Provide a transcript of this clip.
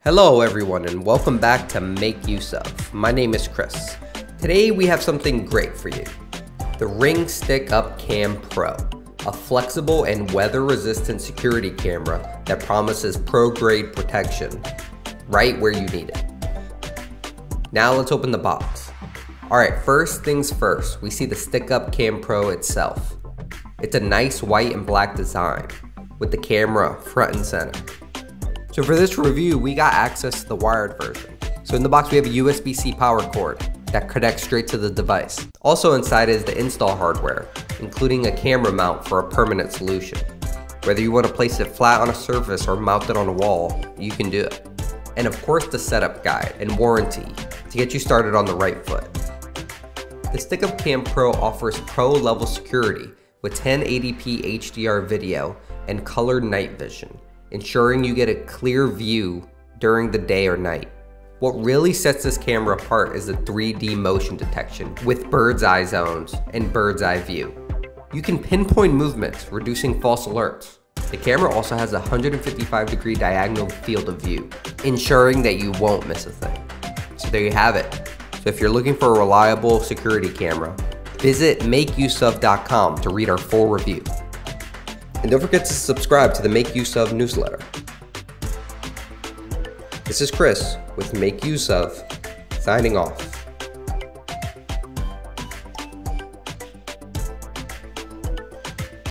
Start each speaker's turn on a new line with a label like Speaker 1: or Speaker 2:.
Speaker 1: Hello everyone and welcome back to Make Use Of. My name is Chris. Today we have something great for you. The Ring Stick Up Cam Pro, a flexible and weather-resistant security camera that promises pro-grade protection right where you need it. Now let's open the box. Alright, first things first, we see the Stick Up Cam Pro itself. It's a nice white and black design with the camera front and center. So for this review, we got access to the wired version. So in the box we have a USB-C power cord that connects straight to the device. Also inside is the install hardware, including a camera mount for a permanent solution. Whether you want to place it flat on a surface or mount it on a wall, you can do it. And of course the setup guide and warranty to get you started on the right foot. The Stick Up Cam Pro offers pro-level security with 1080p HDR video and colored night vision, ensuring you get a clear view during the day or night. What really sets this camera apart is the 3D motion detection with bird's eye zones and bird's eye view. You can pinpoint movements, reducing false alerts. The camera also has a 155-degree diagonal field of view, ensuring that you won't miss a thing. So there you have it. So if you're looking for a reliable security camera, visit makeuseof.com to read our full review. And don't forget to subscribe to the Make Use Of newsletter. This is Chris with Make Use Of, signing off.